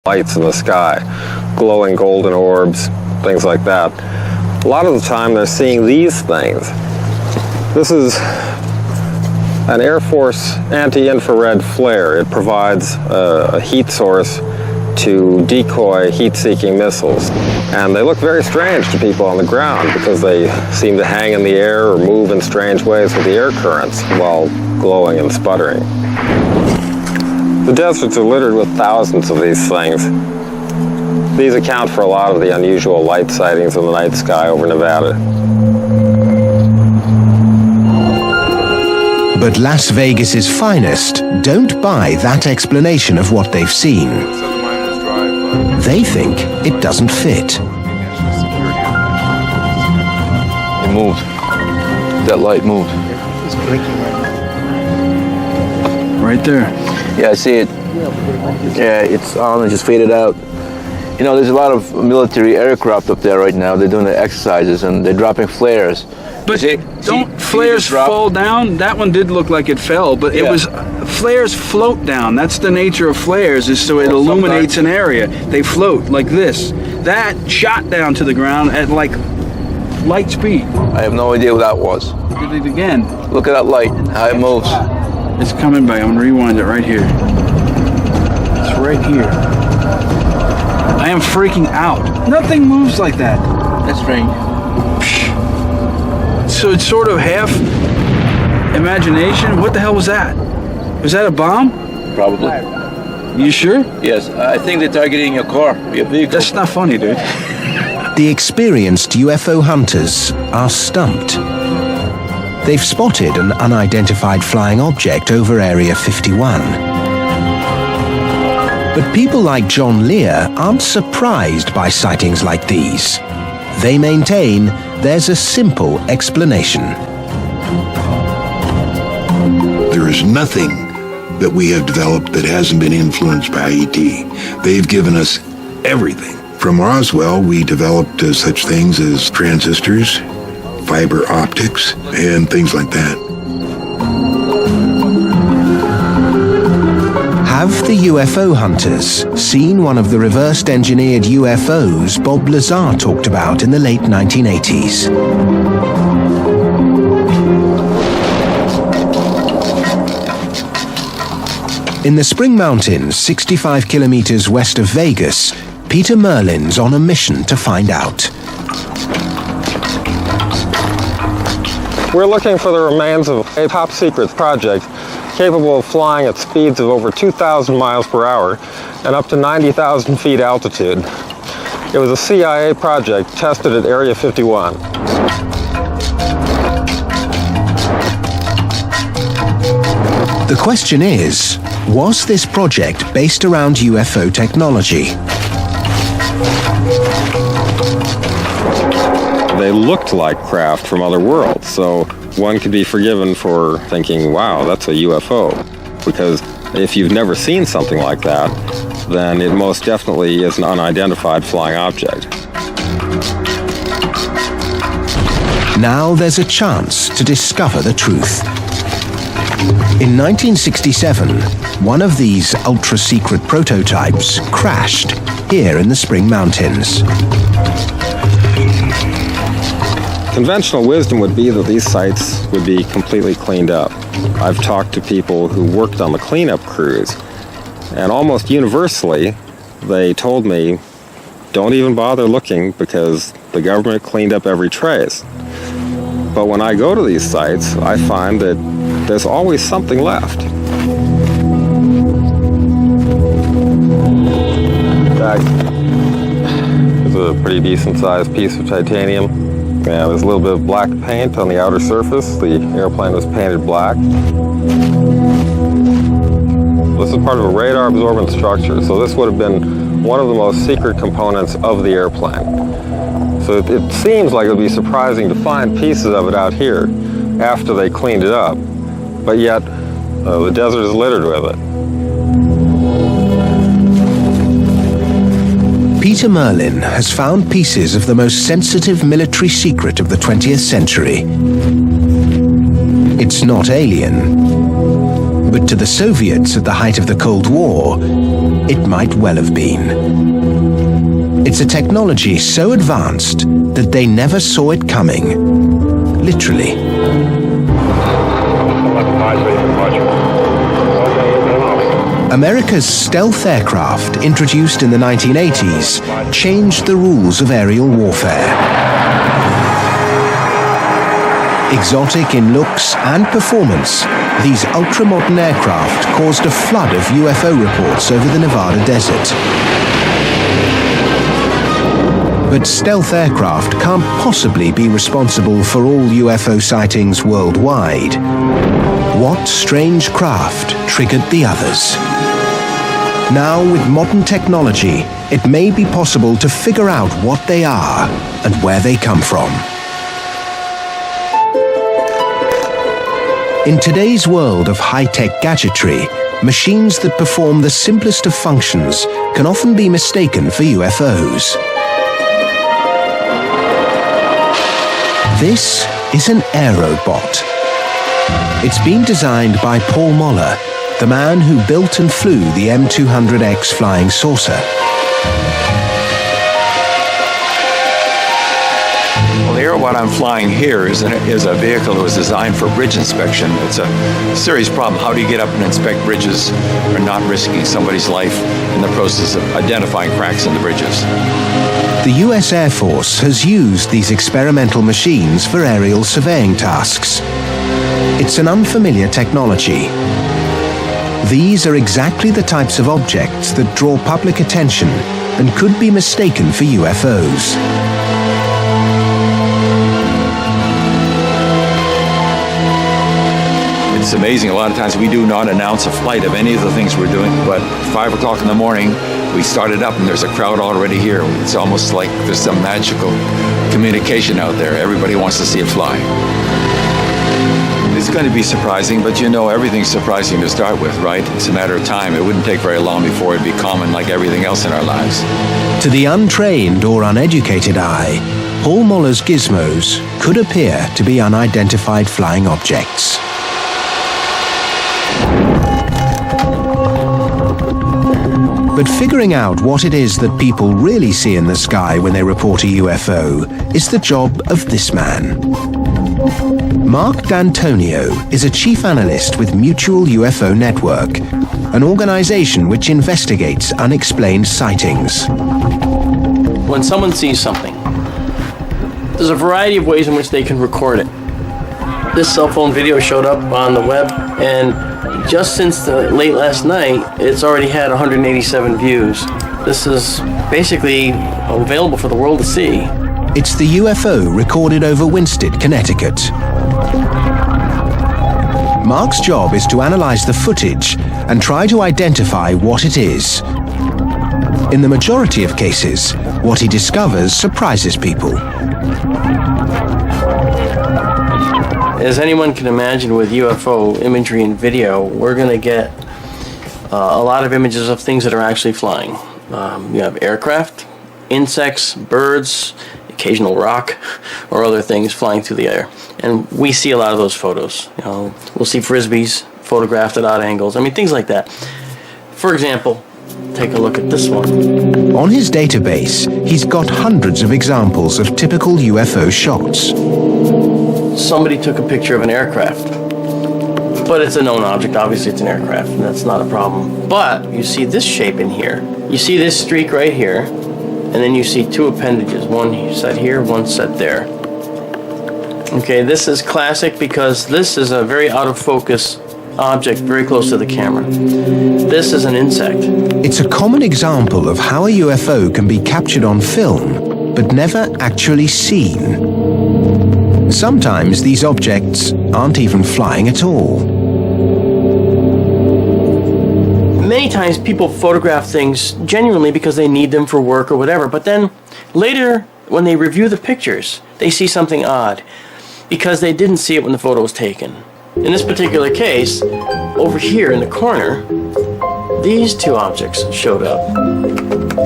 lights in the sky, glowing golden orbs, things like that. A lot of the time they're seeing these things. This is an Air Force anti-infrared flare. It provides a heat source to decoy heat-seeking missiles. And they look very strange to people on the ground because they seem to hang in the air or move in strange ways with the air currents while glowing and sputtering. The deserts are littered with thousands of these things. These account for a lot of the unusual light sightings in the night sky over Nevada. But Las Vegas's finest don't buy that explanation of what they've seen. They think it doesn't fit. It moved. That light moved. It's blinking Right there. Yeah, I see it. Yeah, it's on and just faded out. You know, there's a lot of military aircraft up there right now. They're doing the exercises and they're dropping flares. But don't flares fall down? That one did look like it fell, but it was, flares float down. That's the nature of flares, is so it illuminates an area. They float like this. That shot down to the ground at like light speed. I have no idea what that was. Did it again. Look at that light, how it moves. It's coming back. I'm gonna rewind it right here. It's right here. I am freaking out. Nothing moves like that. That's strange. So it's sort of half imagination. What the hell was that? Was that a bomb? Probably. You sure? Yes, I think they're targeting your car, your vehicle. That's not funny, dude. The experienced UFO hunters are stumped. They've spotted an unidentified flying object over Area 51. But people like John Lear aren't surprised by sightings like these. They maintain there's a simple explanation. There is nothing that we have developed that hasn't been influenced by ET. They've given us everything. From Roswell, we developed such things as transistors, fiber optics, and things like that. Have the UFO hunters seen one of the reversed engineered UFOs Bob Lazar talked about in the late 1980s? In the Spring Mountains, 65 kilometers west of Vegas, Peter Merlin's on a mission to find out. We're looking for the remains of a top-secret project capable of flying at speeds of over 2,000 miles per hour and up to 90,000 feet altitude. It was a CIA project tested at Area 51. The question is, was this project based around UFO technology? They looked like craft from other worlds, so one could be forgiven for thinking, wow, that's a UFO. Because if you've never seen something like that, then it most definitely is an unidentified flying object. Now there's a chance to discover the truth. In 1967, one of these ultra-secret prototypes crashed here in the Spring Mountains. Conventional wisdom would be that these sites would be completely cleaned up. I've talked to people who worked on the cleanup crews, and almost universally, they told me, don't even bother looking because the government cleaned up every trace. But when I go to these sites, I find that there's always something left. In fact, it's a pretty decent-sized piece of titanium. Yeah, there's a little bit of black paint on the outer surface. The airplane was painted black. This is part of a radar-absorbent structure, so this would have been one of the most secret components of the airplane. So it seems like it would be surprising to find pieces of it out here after they cleaned it up, but yet the desert is littered with it. Peter Merlin has found pieces of the most sensitive military secret of the 20th century. It's not alien, but to the Soviets at the height of the Cold War, it might well have been. It's a technology so advanced that they never saw it coming. Literally. America's stealth aircraft, introduced in the 1980s, changed the rules of aerial warfare. Exotic in looks and performance, these ultra-modern aircraft caused a flood of UFO reports over the Nevada desert. But stealth aircraft can't possibly be responsible for all UFO sightings worldwide. What strange craft triggered the others? Now, with modern technology, it may be possible to figure out what they are and where they come from. In today's world of high-tech gadgetry, machines that perform the simplest of functions can often be mistaken for UFOs. This is an aerobot. It's been designed by Paul Moller, the man who built and flew the M200X flying saucer. Well, the aerobot I'm flying here is a vehicle that was designed for bridge inspection. It's a serious problem. How do you get up and inspect bridges or not risking somebody's life in the process of identifying cracks in the bridges? The US Air Force has used these experimental machines for aerial surveying tasks. It's an unfamiliar technology. These are exactly the types of objects that draw public attention and could be mistaken for UFOs. It's amazing. A lot of times we do not announce a flight of any of the things we're doing, but 5 o'clock in the morning, we started up and there's a crowd already here. It's almost like there's some magical communication out there. Everybody wants to see it fly. It's going to be surprising, but you know everything's surprising to start with, right? It's a matter of time. It wouldn't take very long before it'd be common like everything else in our lives. To the untrained or uneducated eye, Paul Moller's gizmos could appear to be unidentified flying objects. But figuring out what it is that people really see in the sky when they report a UFO is the job of this man. Mark D'Antonio is a chief analyst with Mutual UFO Network, an organization which investigates unexplained sightings. When someone sees something, there's a variety of ways in which they can record it. This cell phone video showed up on the web, and just since late last night, it's already had 187 views. This is basically available for the world to see. It's the UFO recorded over Winsted, Connecticut. Mark's job is to analyze the footage and try to identify what it is. In the majority of cases, what he discovers surprises people. As anyone can imagine with UFO imagery and video, we're going to get a lot of images of things that are actually flying. You have aircraft, insects, birds, occasional rock, or other things flying through the air. And we see a lot of those photos. You know, we'll see frisbees photographed at odd angles. I mean, things like that. For example, take a look at this one. On his database, he's got hundreds of examples of typical UFO shots. Somebody took a picture of an aircraft, but it's a known object. Obviously, it's an aircraft, and that's not a problem. But you see this shape in here. You see this streak right here, and then you see two appendages. One set here, one set there. Okay, this is classic because this is a very out of focus object very close to the camera. This is an insect. It's a common example of how a UFO can be captured on film, but never actually seen. Sometimes these objects aren't even flying at all. Many times people photograph things genuinely because they need them for work or whatever, but then later when they review the pictures, they see something odd because they didn't see it when the photo was taken. In this particular case, over here in the corner, these two objects showed up,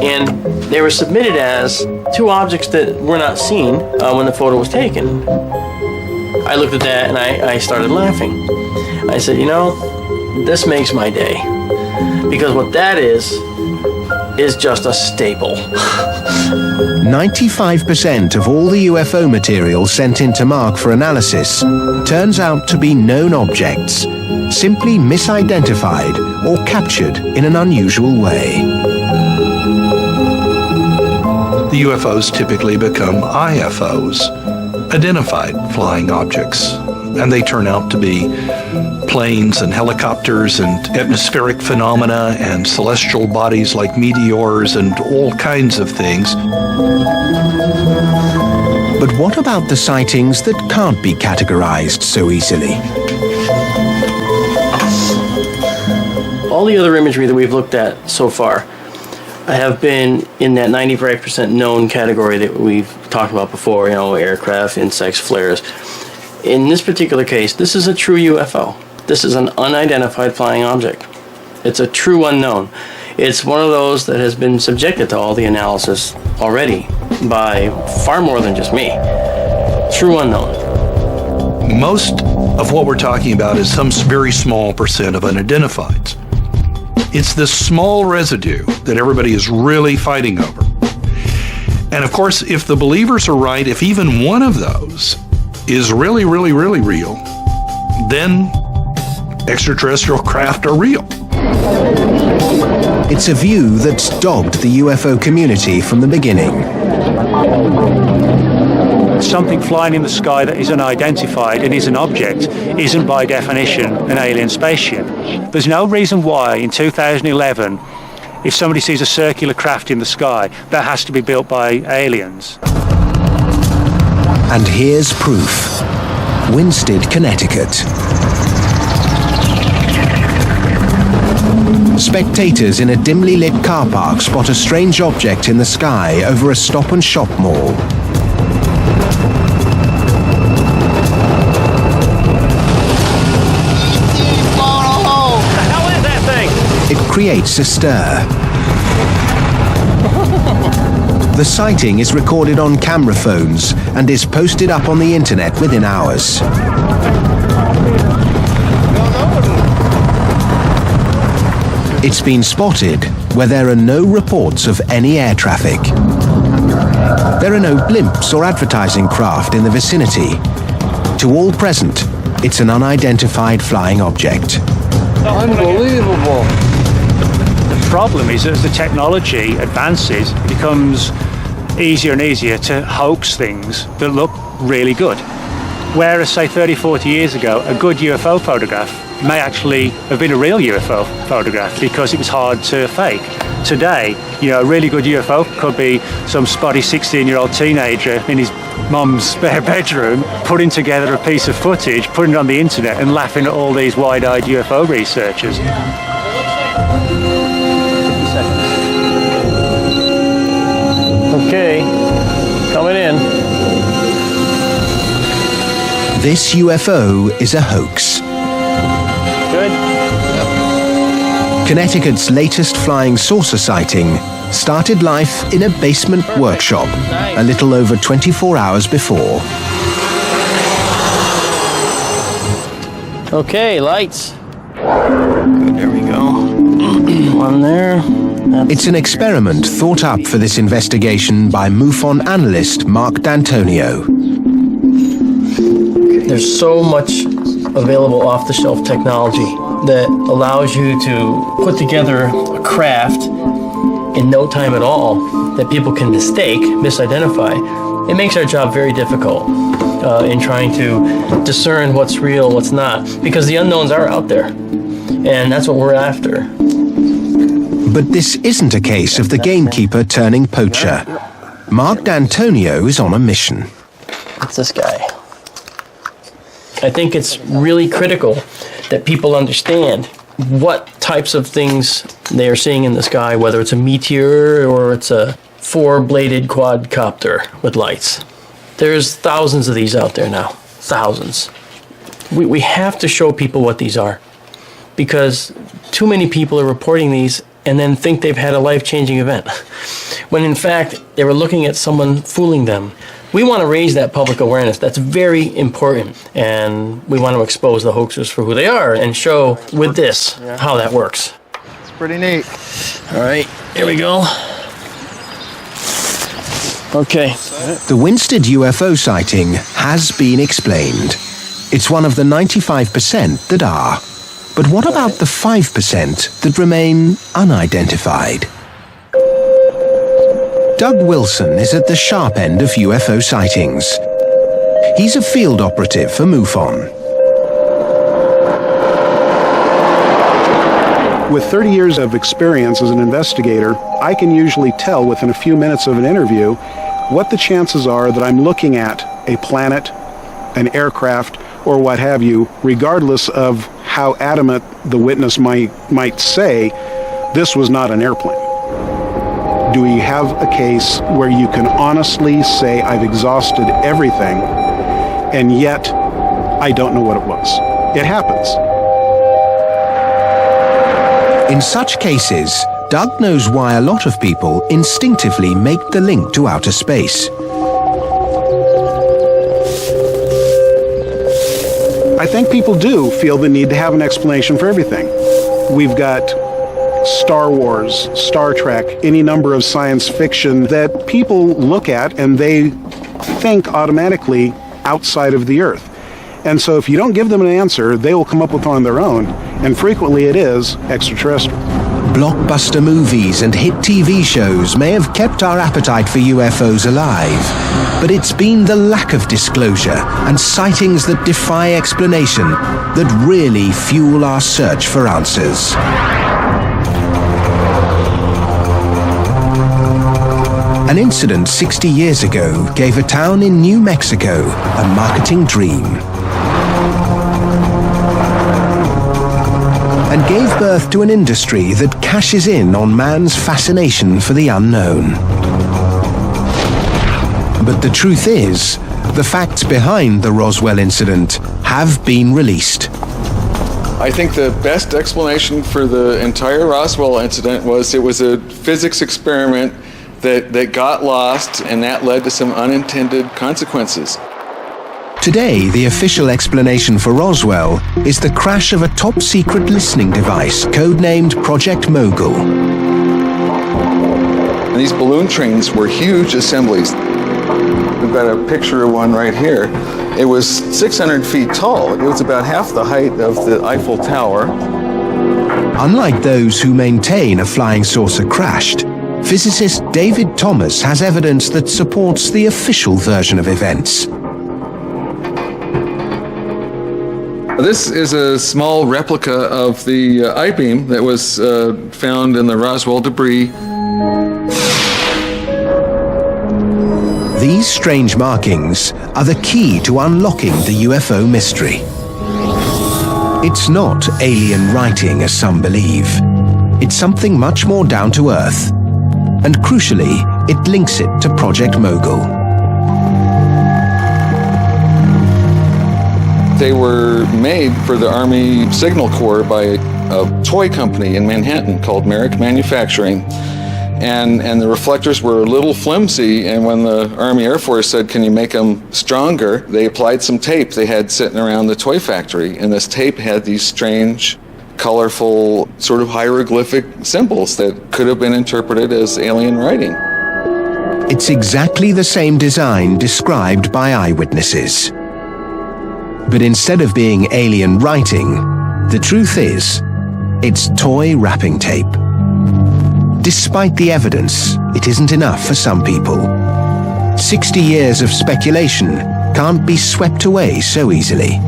and they were submitted as two objects that were not seen when the photo was taken. I looked at that and I started laughing. I said, you know, this makes my day. Because what that is is just a staple. 95% of all the UFO material sent into Mark for analysis turns out to be known objects, simply misidentified or captured in an unusual way. The UFOs typically become IFOs, identified flying objects, and they turn out to be planes and helicopters and atmospheric phenomena and celestial bodies like meteors and all kinds of things. But what about the sightings that can't be categorized so easily? All the other imagery that we've looked at so far have been in that 95% known category that we've talked about before, aircraft, insects, flares. In this particular case, this is a true UFO. This is an unidentified flying object. It's a true unknown. It's one of those that has been subjected to all the analysis already by far more than just me. True unknown. Most of what we're talking about is some very small percent of unidentifieds. It's this small residue that everybody is really fighting over. And of course, if the believers are right, if even one of those is really, really, really real, then extraterrestrial craft are real. It's a view that's dogged the UFO community from the beginning. Something flying in the sky that is unidentified and is an object isn't by definition an alien spaceship. There's no reason why in 2011, if somebody sees a circular craft in the sky, that has to be built by aliens. And here's proof. Winsted, Connecticut. Spectators in a dimly lit car park spot a strange object in the sky over a Stop and Shop mall. It creates a stir. The sighting is recorded on camera phones and is posted up on the internet within hours. It's been spotted where there are no reports of any air traffic. There are no blimps or advertising craft in the vicinity. To all present, it's an unidentified flying object. Unbelievable. The problem is as the technology advances, it becomes easier and easier to hoax things that look really good. Whereas, say, 30, 40 years ago, a good UFO photograph may actually have been a real UFO photograph because it was hard to fake. Today, a really good UFO could be some spotty 16-year-old teenager in his mum's spare bedroom putting together a piece of footage, putting it on the internet and laughing at all these wide-eyed UFO researchers. Okay, coming in. This UFO is a hoax. Good. Connecticut's latest flying saucer sighting started life in a basement workshop a little over 24 hours before. Okay, lights. Good, there we go. One there. It's an experiment thought up for this investigation by MUFON analyst Mark D'Antonio. There's so much available off-the-shelf technology that allows you to put together a craft in no time at all that people can mistake, misidentify. It makes our job very difficult in trying to discern what's real, what's not, because the unknowns are out there, and that's what we're after. But this isn't a case of the gamekeeper turning poacher. Mark D'Antonio is on a mission. It's this guy. I think it's really critical that people understand what types of things they are seeing in the sky, whether it's a meteor or it's a four-bladed quadcopter with lights. There's thousands of these out there now. Thousands. We have to show people what these are, because too many people are reporting these and then think they've had a life-changing event, when in fact they were looking at someone fooling them. We want to raise that public awareness. That's very important. And we want to expose the hoaxers for who they are and show with this how that works. pretty neat. All right, here we go. Okay. The Winstead UFO sighting has been explained. It's one of the 95% that are. But what about the 5% that remain unidentified? Doug Wilson is at the sharp end of UFO sightings. He's a field operative for MUFON. With 30 years of experience as an investigator, I can usually tell within a few minutes of an interview what the chances are that I'm looking at a planet, an aircraft, or what have you, regardless of how adamant the witness might say this was not an airplane. Do we have a case where you can honestly say I've exhausted everything and yet I don't know what it was? It happens. In such cases, Doug knows why a lot of people instinctively make the link to outer space. I think people do feel the need to have an explanation for everything. We've got Star Wars, Star Trek, any number of science fiction that people look at and they think automatically outside of the Earth. And so if you don't give them an answer, they will come up with one on their own, and frequently it is extraterrestrial. Blockbuster movies and hit TV shows may have kept our appetite for UFOs alive, but it's been the lack of disclosure and sightings that defy explanation that really fuel our search for answers. An incident 60 years ago gave a town in New Mexico a marketing dream and gave birth to an industry that cashes in on man's fascination for the unknown. But the truth is, the facts behind the Roswell incident have been released. I think the best explanation for the entire Roswell incident was it was a physics experiment that got lost, and that led to some unintended consequences. Today, the official explanation for Roswell is the crash of a top-secret listening device codenamed Project Mogul. And these balloon trains were huge assemblies. We've got a picture of one right here. It was 600 feet tall. It was about half the height of the Eiffel Tower. Unlike those who maintain a flying saucer crashed, physicist David Thomas has evidence that supports the official version of events. This is a small replica of the I-beam that was found in the Roswell debris. These strange markings are the key to unlocking the UFO mystery. It's not alien writing, as some believe. It's something much more down to earth. And crucially, it links it to Project Mogul. They were made for the Army Signal Corps by a toy company in Manhattan called Merrick Manufacturing. And the reflectors were a little flimsy, and when the Army Air Force said, can you make them stronger, they applied some tape they had sitting around the toy factory, and this tape had these strange, colorful, sort of hieroglyphic symbols that could have been interpreted as alien writing. It's exactly the same design described by eyewitnesses. But instead of being alien writing, the truth is, it's toy wrapping tape. Despite the evidence, it isn't enough for some people. 60 years of speculation can't be swept away so easily.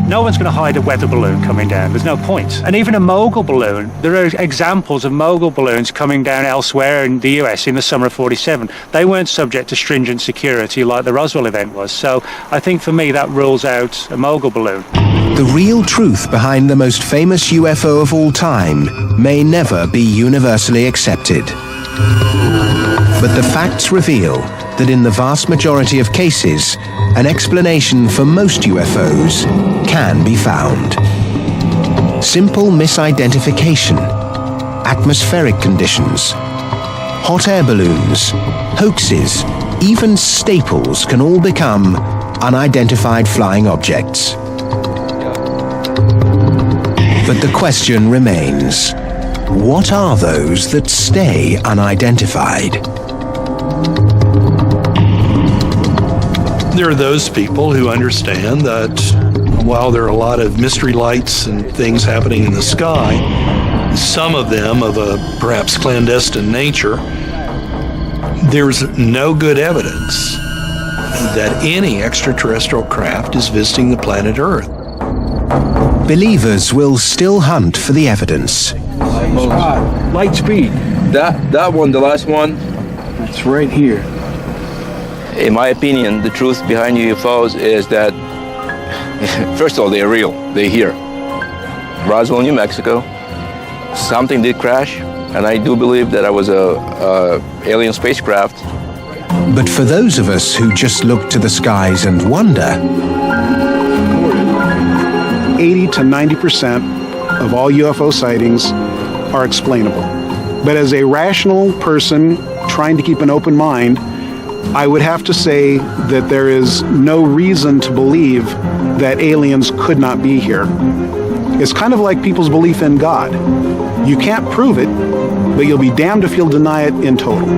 No one's going to hide a weather balloon coming down. There's no point. And even a mogul balloon, there are examples of mogul balloons coming down elsewhere in the US in the summer of '47. They weren't subject to stringent security like the Roswell event was. So I think for me that rules out a mogul balloon. The real truth behind the most famous UFO of all time may never be universally accepted. But the facts reveal that in the vast majority of cases, an explanation for most UFOs can be found. Simple misidentification, atmospheric conditions, hot air balloons, hoaxes, even staples can all become unidentified flying objects. But the question remains, what are those that stay unidentified? There are those people who understand that while there are a lot of mystery lights and things happening in the sky, some of them of a perhaps clandestine nature, there's no good evidence that any extraterrestrial craft is visiting the planet Earth. Believers will still hunt for the evidence. Light speed. That one, the last one, It's right here. in my opinion, the truth behind UFOs is that, first of all, they're real. They're here. Roswell, New Mexico. Something did crash, and I do believe that it was a alien spacecraft. But for those of us who just look to the skies and wonder, 80 to 90% of all UFO sightings are explainable. But as a rational person trying to keep an open mind, I would have to say that there is no reason to believe that aliens could not be here. It's kind of like people's belief in God. You can't prove it, but you'll be damned if you'll deny it in total.